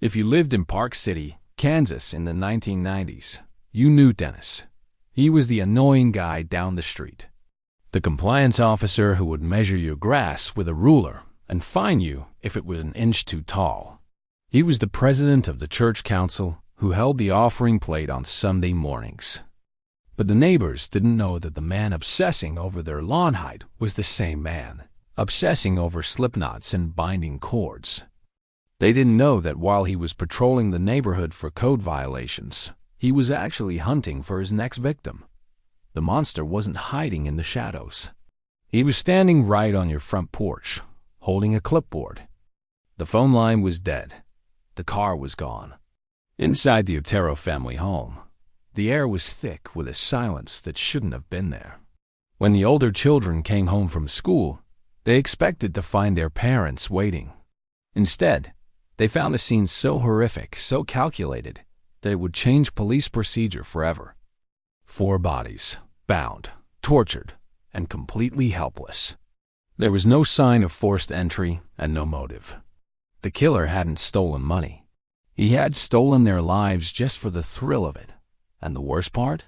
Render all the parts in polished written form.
If you lived in Park City, Kansas in the 1990s, you knew Dennis. He was the annoying guy down the street. The compliance officer who would measure your grass with a ruler and fine you if it was an inch too tall. He was the president of the church council who held the offering plate on Sunday mornings. But the neighbors didn't know that the man obsessing over their lawn height was the same man, obsessing over slip knots and binding cords. They didn't know that while he was patrolling the neighborhood for code violations, he was actually hunting for his next victim. The monster wasn't hiding in the shadows. He was standing right on your front porch, holding a clipboard. The phone line was dead. The car was gone. Inside the Otero family home, the air was thick with a silence that shouldn't have been there. When the older children came home from school, they expected to find their parents waiting. Instead, they found a scene so horrific, so calculated, that it would change police procedure forever. 4 bodies, bound, tortured, and completely helpless. There was no sign of forced entry and no motive. The killer hadn't stolen money. He had stolen their lives just for the thrill of it. And the worst part?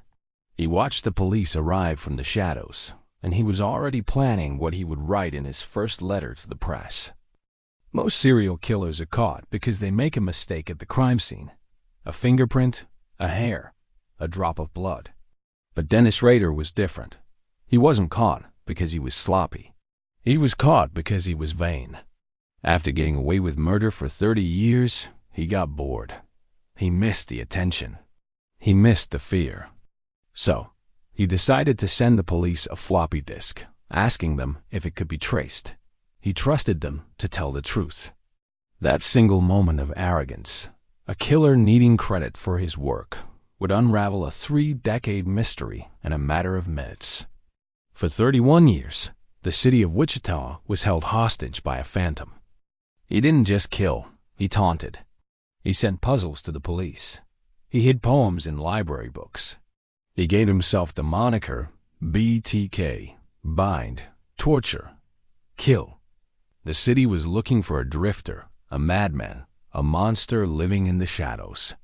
He watched the police arrive from the shadows, and he was already planning what he would write in his first letter to the press. Most serial killers are caught because they make a mistake at the crime scene. A fingerprint, a hair, a drop of blood. But Dennis Rader was different. He wasn't caught because he was sloppy. He was caught because he was vain. After getting away with murder for 30 years, he got bored. He missed the attention. He missed the fear. So, he decided to send the police a floppy disk, asking them if it could be traced. He trusted them to tell the truth. That single moment of arrogance, a killer needing credit for his work, would unravel a 3-decade mystery in a matter of minutes. For 31 years, the city of Wichita was held hostage by a phantom. He didn't just kill, he taunted. He sent puzzles to the police. He hid poems in library books. He gave himself the moniker BTK, bind, torture, kill. The city was looking for a drifter, a madman, a monster living in the shadows.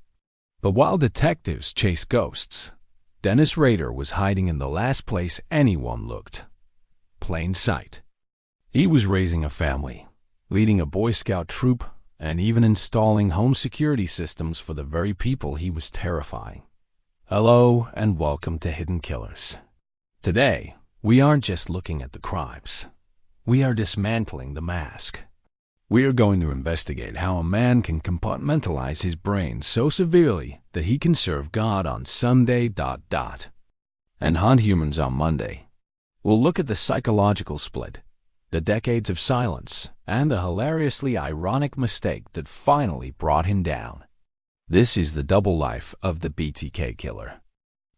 But while detectives chased ghosts, Dennis Rader was hiding in the last place anyone looked. Plain sight. He was raising a family, leading a Boy Scout troop, and even installing home security systems for the very people he was terrifying. Hello and welcome to Hidden Killers. Today, we aren't just looking at the crimes. We are dismantling the mask. We are going to investigate how a man can compartmentalize his brain so severely that he can serve God on Sunday ... and hunt humans on Monday. We'll look at the psychological split, the decades of silence, and the hilariously ironic mistake that finally brought him down. This is the double life of the BTK killer.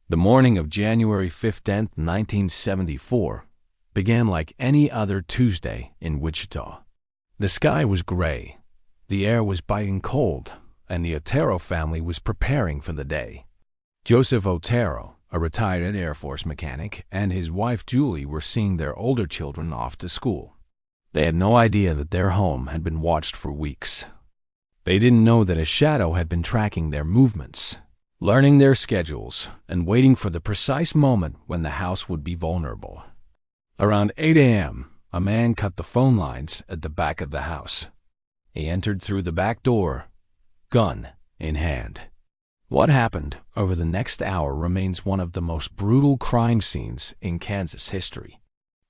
The morning of January 15, 1974, began like any other Tuesday in Wichita. The sky was gray, the air was biting cold, and the Otero family was preparing for the day. Joseph Otero, a retired Air Force mechanic, and his wife Julie were seeing their older children off to school. They had no idea that their home had been watched for weeks. They didn't know that a shadow had been tracking their movements, learning their schedules, and waiting for the precise moment when the house would be vulnerable. Around 8 a.m., a man cut the phone lines at the back of the house. He entered through the back door, gun in hand. What happened over the next hour remains one of the most brutal crime scenes in Kansas history.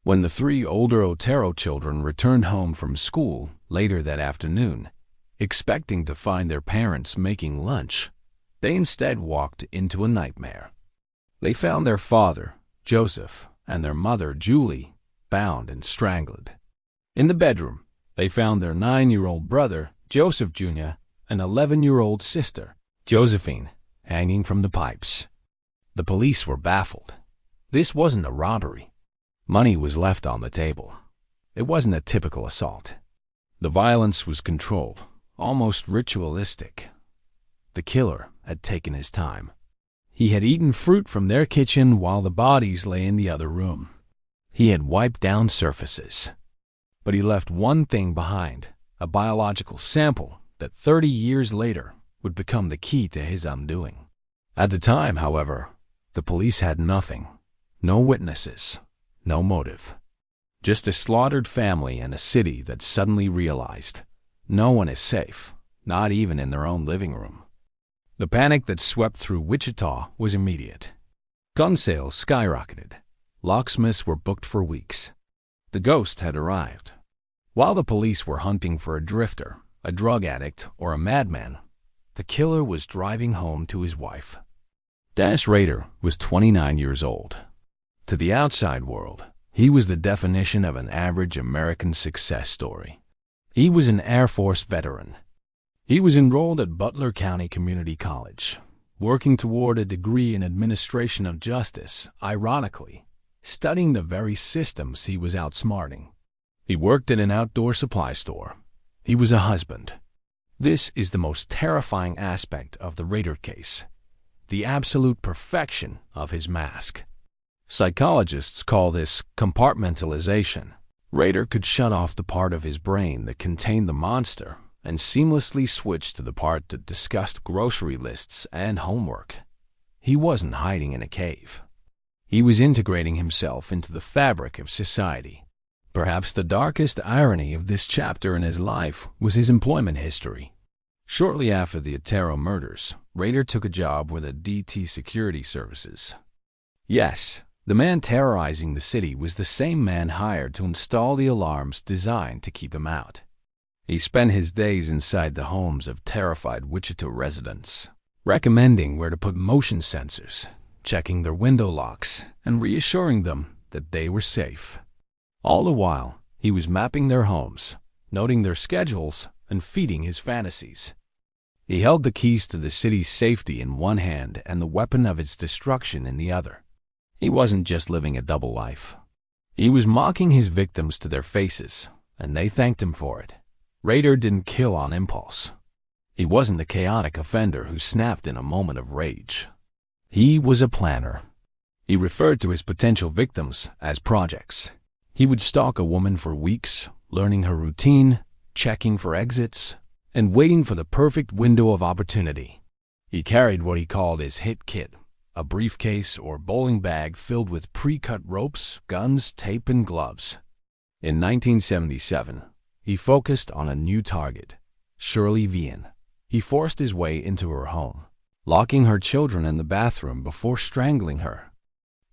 When the 3 older Otero children returned home from school later that afternoon, expecting to find their parents making lunch, they instead walked into a nightmare. They found their father, Joseph, and their mother, Julie, bound and strangled. In the bedroom, they found their 9-year-old brother, Joseph Jr., and 11-year-old sister, Josephine, hanging from the pipes. The police were baffled. This wasn't a robbery. Money was left on the table. It wasn't a typical assault. The violence was controlled, almost ritualistic. The killer had taken his time. He had eaten fruit from their kitchen while the bodies lay in the other room. He had wiped down surfaces. But he left one thing behind, a biological sample that 30 years later would become the key to his undoing. At the time, however, the police had nothing. No witnesses, no motive. Just a slaughtered family and a city that suddenly realized no one is safe, not even in their own living room. The panic that swept through Wichita was immediate. Gun sales skyrocketed. Locksmiths were booked for weeks. The ghost had arrived. While the police were hunting for a drifter, a drug addict, or a madman, the killer was driving home to his wife. Dennis Rader was 29 years old. To the outside world, he was the definition of an average American success story. He was an Air Force veteran. He was enrolled at Butler County Community College, working toward a degree in administration of justice, ironically, studying the very systems he was outsmarting. He worked at an outdoor supply store. He was a husband. This is the most terrifying aspect of the Rader case, the absolute perfection of his mask. Psychologists call this compartmentalization. Rader could shut off the part of his brain that contained the monster and seamlessly switch to the part that discussed grocery lists and homework. He wasn't hiding in a cave. He was integrating himself into the fabric of society. Perhaps the darkest irony of this chapter in his life was his employment history. Shortly after the Otero murders, Rader took a job with a DT Security Services. Yes, the man terrorizing the city was the same man hired to install the alarms designed to keep him out. He spent his days inside the homes of terrified Wichita residents, recommending where to put motion sensors, checking their window locks, and reassuring them that they were safe. All the while, he was mapping their homes, noting their schedules, and feeding his fantasies. He held the keys to the city's safety in one hand and the weapon of its destruction in the other. He wasn't just living a double life. He was mocking his victims to their faces, and they thanked him for it. Rader didn't kill on impulse. He wasn't the chaotic offender who snapped in a moment of rage. He was a planner. He referred to his potential victims as projects. He would stalk a woman for weeks, learning her routine, checking for exits, and waiting for the perfect window of opportunity. He carried what he called his hit kit, a briefcase or bowling bag filled with pre-cut ropes, guns, tape, and gloves. In 1977, he focused on a new target, Shirley Vian. He forced his way into her home, locking her children in the bathroom before strangling her.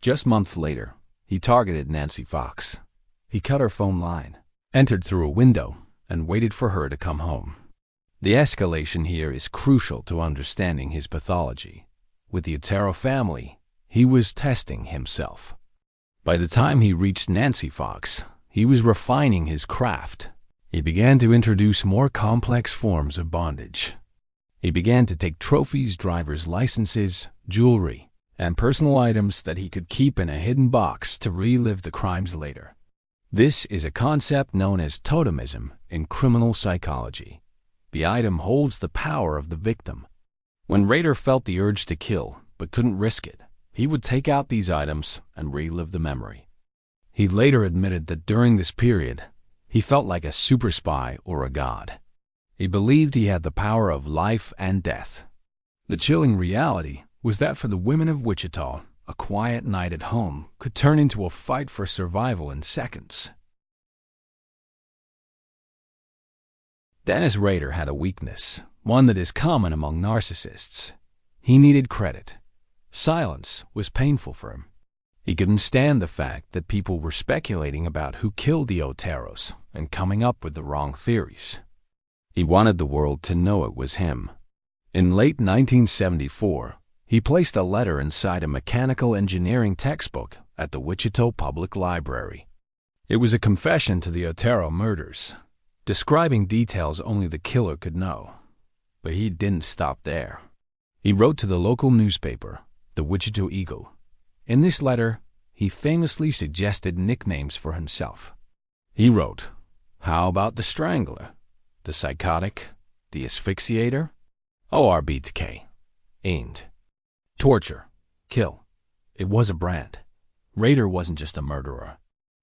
Just months later, he targeted Nancy Fox. He cut her phone line, entered through a window, and waited for her to come home. The escalation here is crucial to understanding his pathology. With the Otero family, he was testing himself. By the time he reached Nancy Fox, he was refining his craft. He began to introduce more complex forms of bondage. He began to take trophies, driver's licenses, jewelry, and personal items that he could keep in a hidden box to relive the crimes later. This is a concept known as totemism in criminal psychology. The item holds the power of the victim. When Rader felt the urge to kill but couldn't risk it, he would take out these items and relive the memory. He later admitted that during this period, he felt like a super spy or a god. He believed he had the power of life and death. The chilling reality was that for the women of Wichita, a quiet night at home could turn into a fight for survival in seconds. Dennis Rader had a weakness, one that is common among narcissists. He needed credit. Silence was painful for him. He couldn't stand the fact that people were speculating about who killed the Oteros and coming up with the wrong theories. He wanted the world to know it was him. In late 1974, he placed a letter inside a mechanical engineering textbook at the Wichita Public Library. It was a confession to the Otero murders, describing details only the killer could know. But he didn't stop there. He wrote to the local newspaper, the Wichita Eagle. In this letter, he famously suggested nicknames for himself. He wrote, "How about the Strangler, the Psychotic, the Asphyxiator, or BTK, aimed. Torture, kill." It was a brand. Rader wasn't just a murderer.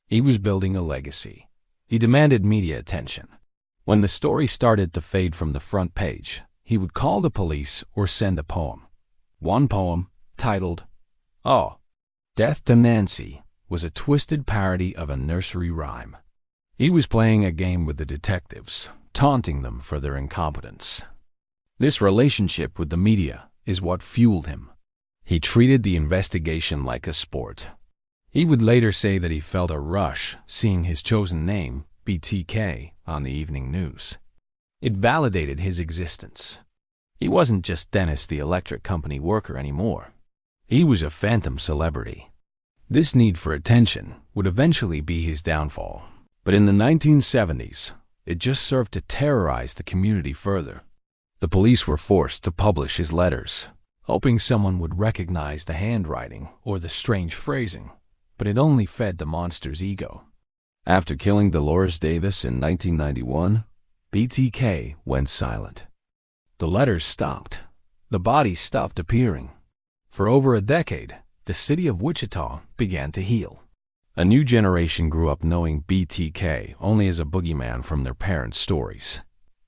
He was building a legacy. He demanded media attention. When the story started to fade from the front page, he would call the police or send a poem. One poem, titled, "Oh, Death to Nancy," was a twisted parody of a nursery rhyme. He was playing a game with the detectives, taunting them for their incompetence. This relationship with the media is what fueled him. He treated the investigation like a sport. He would later say that he felt a rush seeing his chosen name, BTK, on the evening news. It validated his existence. He wasn't just Dennis the electric company worker anymore. He was a phantom celebrity. This need for attention would eventually be his downfall. But in the 1970s, it just served to terrorize the community further. The police were forced to publish his letters, hoping someone would recognize the handwriting or the strange phrasing, but it only fed the monster's ego. After killing Dolores Davis in 1991, BTK went silent. The letters stopped. The bodies stopped appearing. For over a decade, the city of Wichita began to heal. A new generation grew up knowing BTK only as a boogeyman from their parents' stories.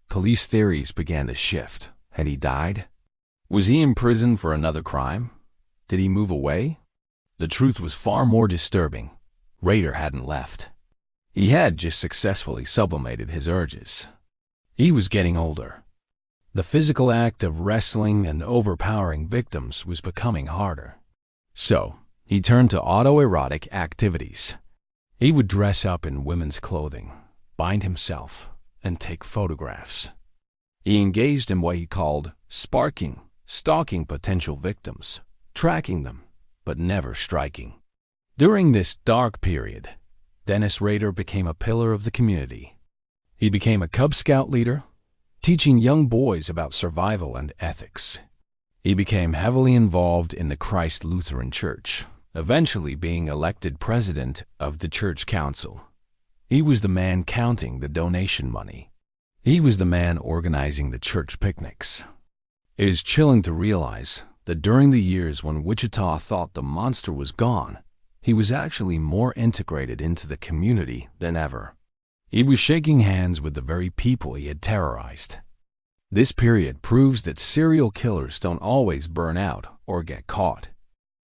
Police theories began to shift. Had he died? Was he in prison for another crime? Did he move away? The truth was far more disturbing. Rader hadn't left. He had just successfully sublimated his urges. He was getting older. The physical act of wrestling and overpowering victims was becoming harder. So, he turned to autoerotic activities. He would dress up in women's clothing, bind himself, and take photographs. He engaged in what he called stalking potential victims, tracking them, but never striking. During this dark period, Dennis Rader became a pillar of the community. He became a Cub Scout leader, teaching young boys about survival and ethics. He became heavily involved in the Christ Lutheran Church, eventually being elected president of the church council. He was the man counting the donation money. He was the man organizing the church picnics. It is chilling to realize that during the years when Wichita thought the monster was gone, he was actually more integrated into the community than ever. He was shaking hands with the very people he had terrorized. This period proves that serial killers don't always burn out or get caught.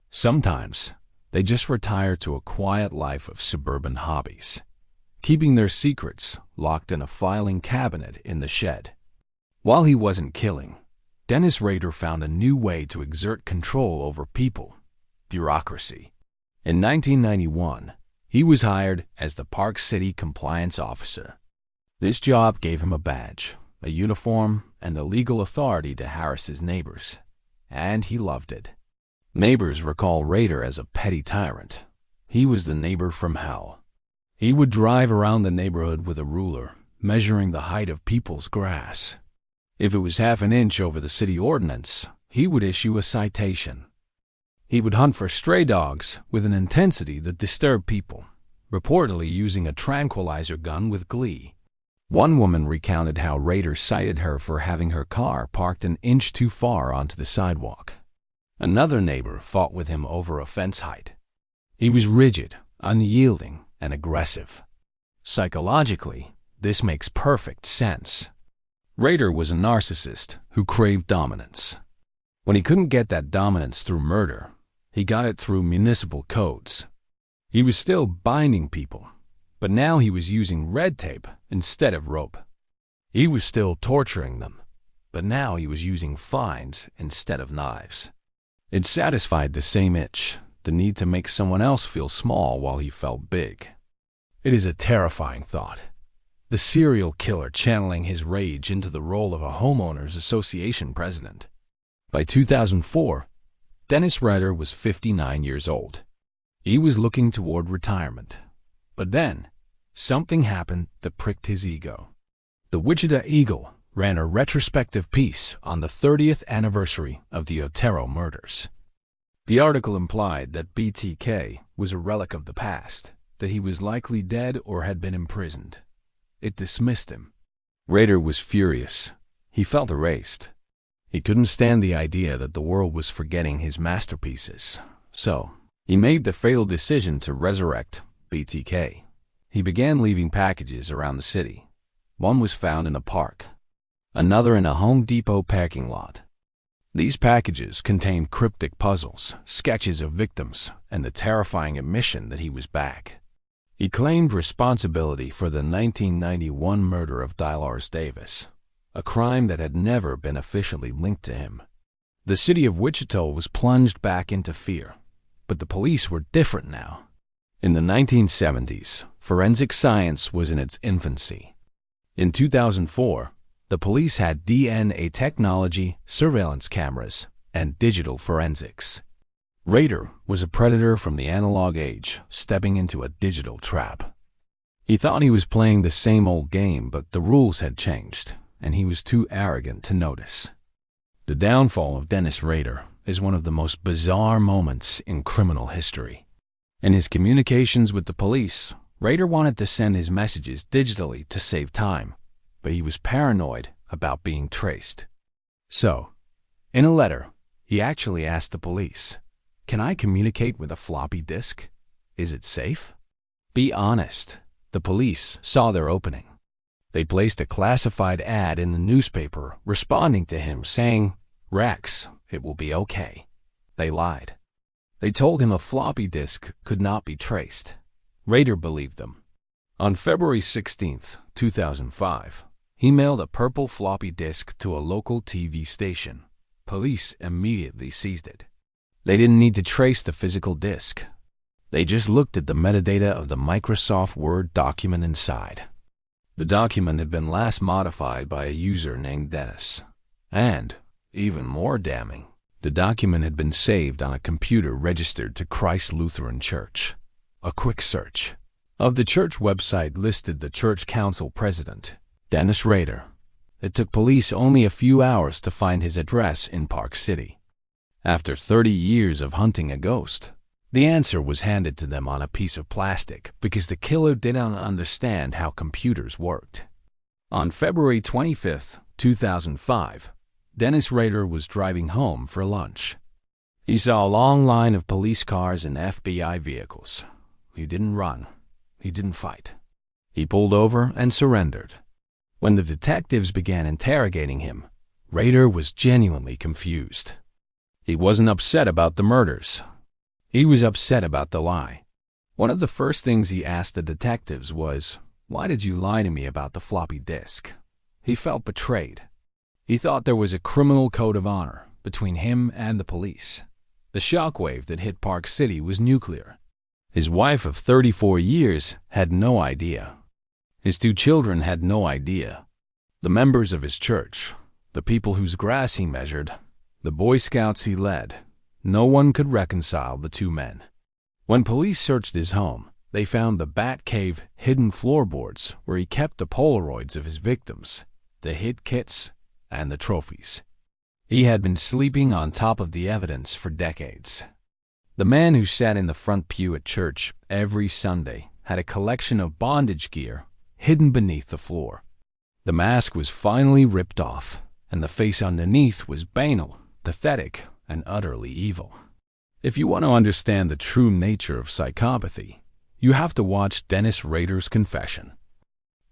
Sometimes, they just retire to a quiet life of suburban hobbies, keeping their secrets locked in a filing cabinet in the shed. While he wasn't killing, Dennis Rader found a new way to exert control over people: bureaucracy. In 1991, he was hired as the Park City Compliance Officer. This job gave him a badge, a uniform, and a legal authority to harass his neighbors, and he loved it. Neighbors recall Rader as a petty tyrant. He was the neighbor from hell. He would drive around the neighborhood with a ruler, measuring the height of people's grass. If it was half an inch over the city ordinance, he would issue a citation. He would hunt for stray dogs with an intensity that disturbed people, reportedly using a tranquilizer gun with glee. One woman recounted how Rader cited her for having her car parked an inch too far onto the sidewalk. Another neighbor fought with him over a fence height. He was rigid, unyielding, and aggressive. Psychologically, this makes perfect sense. Rader was a narcissist who craved dominance. When he couldn't get that dominance through murder, he got it through municipal codes. He was still binding people, but now he was using red tape instead of rope. He was still torturing them, but now he was using fines instead of knives. It satisfied the same itch, the need to make someone else feel small while he felt big. It is a terrifying thought. The serial killer channeling his rage into the role of a homeowners association president. By 2004, Dennis Rader was 59 years old. He was looking toward retirement. But then, something happened that pricked his ego. The Wichita Eagle ran a retrospective piece on the 30th anniversary of the Otero murders. The article implied that BTK was a relic of the past, that he was likely dead or had been imprisoned. It dismissed him. Rader was furious. He felt erased. He couldn't stand the idea that the world was forgetting his masterpieces. So, he made the fatal decision to resurrect BTK. He began leaving packages around the city. One was found in a park, another in a Home Depot parking lot. These packages contained cryptic puzzles, sketches of victims, and the terrifying admission that he was back. He claimed responsibility for the 1991 murder of Dolores Davis, a crime that had never been officially linked to him. The city of Wichita was plunged back into fear, but the police were different now. In the 1970s, forensic science was in its infancy. In 2004, the police had DNA technology, surveillance cameras, and digital forensics. Rader was a predator from the analog age, stepping into a digital trap. He thought he was playing the same old game, but the rules had changed, and he was too arrogant to notice. The downfall of Dennis Rader is one of the most bizarre moments in criminal history. In his communications with the police, Rader wanted to send his messages digitally to save time, but he was paranoid about being traced. So, in a letter, he actually asked the police, "Can I communicate with a floppy disk? Is it safe?" Be honest, the police saw their opening. They placed a classified ad in the newspaper responding to him saying, "Rex, it will be okay." They lied. They told him a floppy disk could not be traced. Rader believed them. On February 16, 2005, he mailed a purple floppy disk to a local TV station. Police immediately seized it. They didn't need to trace the physical disk. They just looked at the metadata of the Microsoft Word document inside. The document had been last modified by a user named Dennis. And, even more damning, the document had been saved on a computer registered to Christ Lutheran Church. A quick search of the church website listed the church council president, Dennis Rader. It took police only a few hours to find his address in Park City. After 30 years of hunting a ghost, the answer was handed to them on a piece of plastic because the killer didn't understand how computers worked. On February 25, 2005, Dennis Rader was driving home for lunch. He saw a long line of police cars and FBI vehicles. He didn't run. He didn't fight. He pulled over and surrendered. When the detectives began interrogating him, Rader was genuinely confused. He wasn't upset about the murders. He was upset about the lie. One of the first things he asked the detectives was, "Why did you lie to me about the floppy disk?" He felt betrayed. He thought there was a criminal code of honor between him and the police. The shockwave that hit Park City was nuclear. His wife of 34 years had no idea. His 2 children had no idea. The members of his church, the people whose grass he measured, the Boy Scouts he led, no one could reconcile the 2 men. When police searched his home, they found the Batcave hidden floorboards where he kept the Polaroids of his victims, the hid kits, and the trophies. He had been sleeping on top of the evidence for decades. The man who sat in the front pew at church every Sunday had a collection of bondage gear hidden beneath the floor. The mask was finally ripped off, and the face underneath was banal, pathetic, and utterly evil. If you want to understand the true nature of psychopathy, you have to watch Dennis Rader's confession.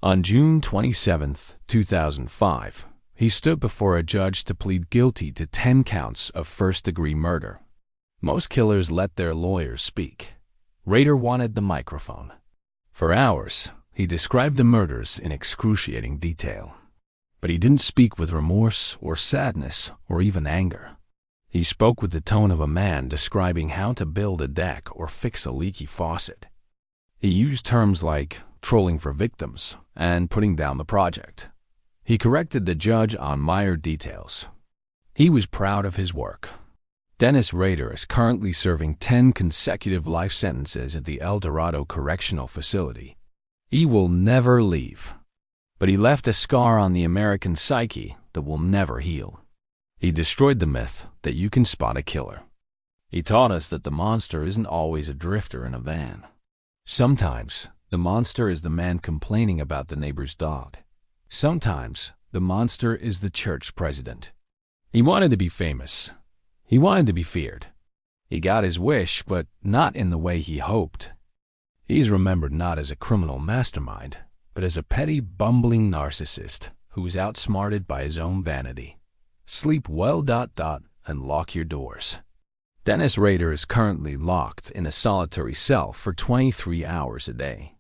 On June 27, 2005, he stood before a judge to plead guilty to 10 counts of first-degree murder. Most killers let their lawyers speak. Rader wanted the microphone. For hours, he described the murders in excruciating detail. But he didn't speak with remorse or sadness or even anger. He spoke with the tone of a man describing how to build a deck or fix a leaky faucet. He used terms like trolling for victims and putting down the project. He corrected the judge on minor details. He was proud of his work. Dennis Rader is currently serving 10 consecutive life sentences at the El Dorado Correctional Facility. He will never leave. But he left a scar on the American psyche that will never heal. He destroyed the myth that you can spot a killer. He taught us that the monster isn't always a drifter in a van. Sometimes, the monster is the man complaining about the neighbor's dog. Sometimes, the monster is the church president. He wanted to be famous. He wanted to be feared. He got his wish, but not in the way he hoped. He's remembered not as a criminal mastermind, but as a petty, bumbling narcissist who is outsmarted by his own vanity. Sleep well, and lock your doors. Dennis Rader is currently locked in a solitary cell for 23 hours a day.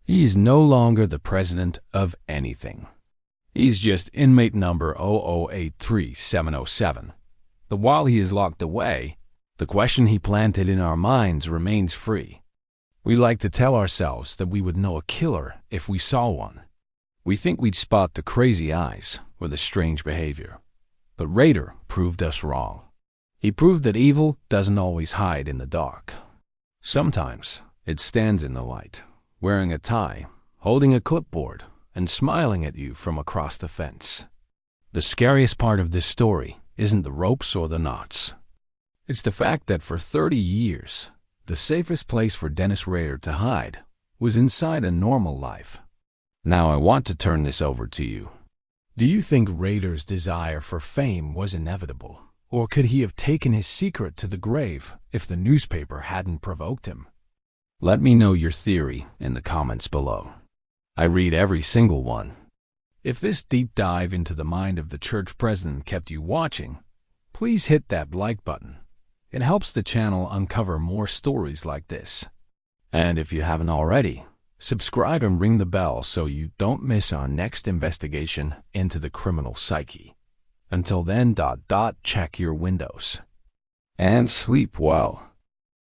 He is no longer the president of anything. He's just inmate number 0083707. But while he is locked away, the question he planted in our minds remains free. We like to tell ourselves that we would know a killer if we saw one. We think we'd spot the crazy eyes or the strange behavior. But Rader proved us wrong. He proved that evil doesn't always hide in the dark. Sometimes it stands in the light, wearing a tie, holding a clipboard, and smiling at you from across the fence. The scariest part of this story isn't the ropes or the knots. It's the fact that for 30 years, the safest place for Dennis Rader to hide was inside a normal life. Now I want to turn this over to you. Do you think Rader's desire for fame was inevitable? Or could he have taken his secret to the grave if the newspaper hadn't provoked him? Let me know your theory in the comments below. I read every single one. If this deep dive into the mind of the church president kept you watching, please hit that like button. It helps the channel uncover more stories like this. And if you haven't already, subscribe and ring the bell so you don't miss our next investigation into the criminal psyche. Until then, check your windows. And sleep well.